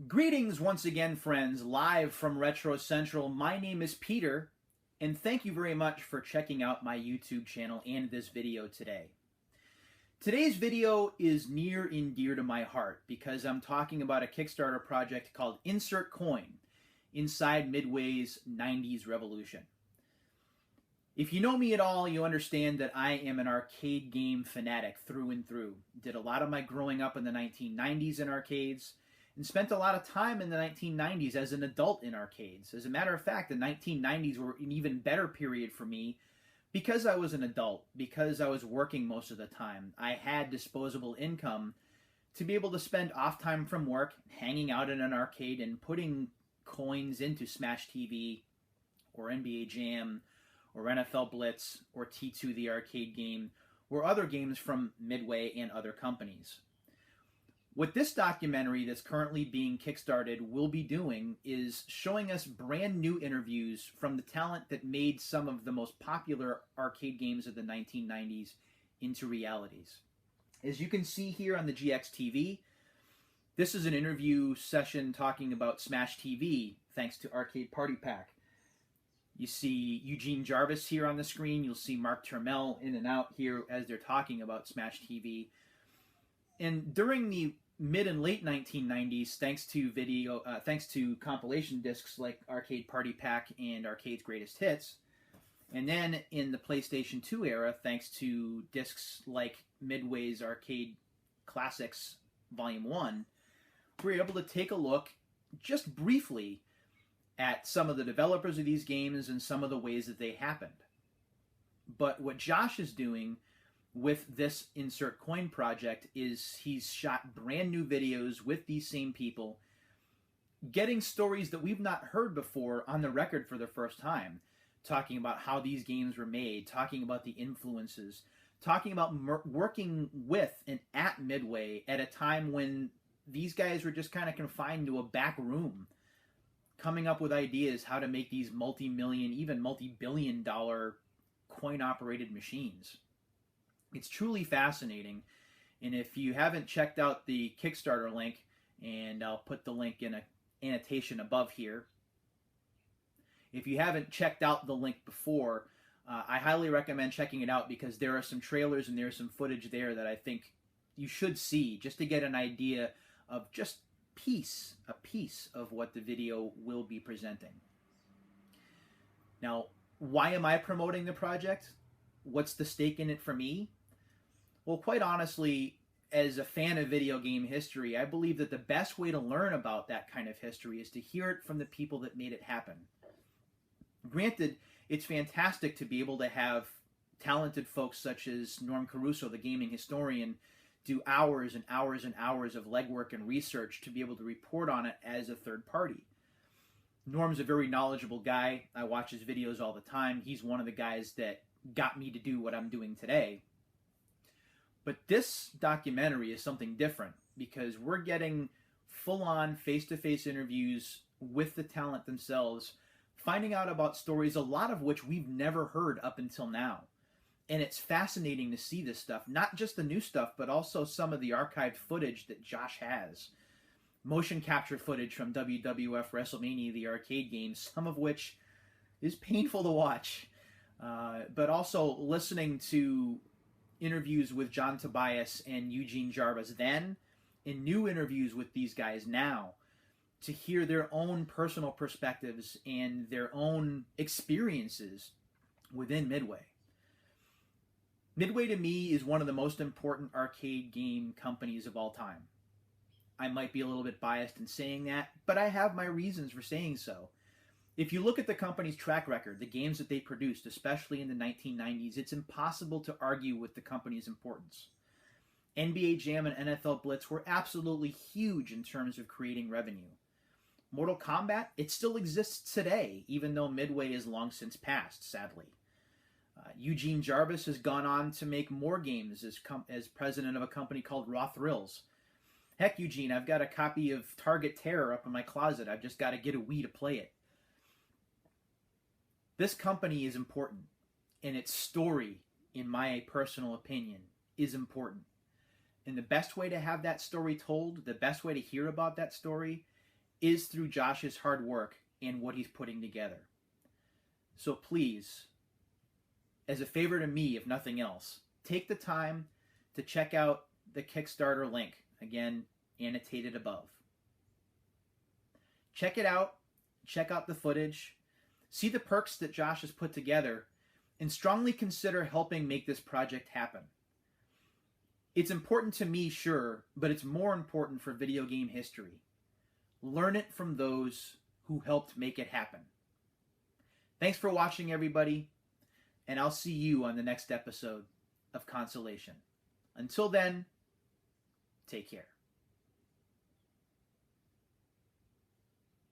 Greetings once again, friends, live from Retro Central. My name is Peter, and thank you very much for checking out my YouTube channel and this video today. Today's video is near and dear to my heart because I'm talking about a Kickstarter project called Insert Coin inside Midway's 90s revolution. If you know me at all, you understand that I am an arcade game fanatic through and through. Did a lot of my growing up in the 1990s in arcades, and spent a lot of time in the 1990s as an adult in arcades. As a matter of fact, the 1990s were an even better period for me because I was an adult, because I was working most of the time. I had disposable income to be able to spend off time from work hanging out in an arcade and putting coins into Smash TV or NBA Jam or NFL Blitz or T2 the arcade game or other games from Midway and other companies. What this documentary that's currently being kickstarted will be doing is showing us brand new interviews from the talent that made some of the most popular arcade games of the 1990s into realities. As you can see here on the GXTV, this is an interview session talking about Smash TV thanks to Arcade Party Pack. You see Eugene Jarvis here on the screen. You'll see Mark Turmel in and out here as they're talking about Smash TV. And during the mid and late 1990s, thanks to compilation discs like Arcade Party Pack and Arcade's Greatest Hits, and then in the PlayStation 2 era, thanks to discs like Midway's Arcade Classics Volume 1, we were able to take a look, just briefly, at some of the developers of these games and some of the ways that they happened. But what Josh is doing with this Insert Coin project is he's shot brand new videos with these same people, getting stories that we've not heard before on the record for the first time, talking about how these games were made, talking about the influences, talking about working with and at Midway at a time when these guys were just kind of confined to a back room, coming up with ideas how to make these multi-million, even multi-billion dollar coin-operated machines. It's truly fascinating, and if you haven't checked out the Kickstarter link, and I'll put the link in an annotation above here, if you haven't checked out the link before, I highly recommend checking it out because there are some trailers and there's some footage there that I think you should see just to get an idea of just a piece of what the video will be presenting. Now, why am I promoting the project? What's the stake in it for me? Well, quite honestly, as a fan of video game history, I believe that the best way to learn about that kind of history is to hear it from the people that made it happen. Granted, it's fantastic to be able to have talented folks such as Norm Caruso, the gaming historian, do hours and hours and hours of legwork and research to be able to report on it as a third party. Norm's a very knowledgeable guy. I watch his videos all the time. He's one of the guys that got me to do what I'm doing today. But this documentary is something different because we're getting full-on face-to-face interviews with the talent themselves, finding out about stories, a lot of which we've never heard up until now. And it's fascinating to see this stuff, not just the new stuff, but also some of the archived footage that Josh has. Motion capture footage from WWF WrestleMania, the arcade games, some of which is painful to watch. But also listening to interviews with John Tobias and Eugene Jarvis then, and new interviews with these guys now, to hear their own personal perspectives and their own experiences within Midway. Midway to me is one of the most important arcade game companies of all time. I might be a little bit biased in saying that, but I have my reasons for saying so. If you look at the company's track record, the games that they produced, especially in the 1990s, it's impossible to argue with the company's importance. NBA Jam and NFL Blitz were absolutely huge in terms of creating revenue. Mortal Kombat, it still exists today, even though Midway is long since passed, sadly. Eugene Jarvis has gone on to make more games as president of a company called Raw Thrills. Heck, Eugene, I've got a copy of Target Terror up in my closet. I've just got to get a Wii to play it. This company is important, and its story, in my personal opinion, is important. And the best way to have that story told, the best way to hear about that story, is through Josh's hard work and what he's putting together. So please, as a favor to me, if nothing else, take the time to check out the Kickstarter link, again, annotated above. Check it out, check out the footage, see the perks that Josh has put together, and strongly consider helping make this project happen. It's important to me, sure, but it's more important for video game history. Learn it from those who helped make it happen. Thanks for watching, everybody, and I'll see you on the next episode of Consolation. Until then, take care.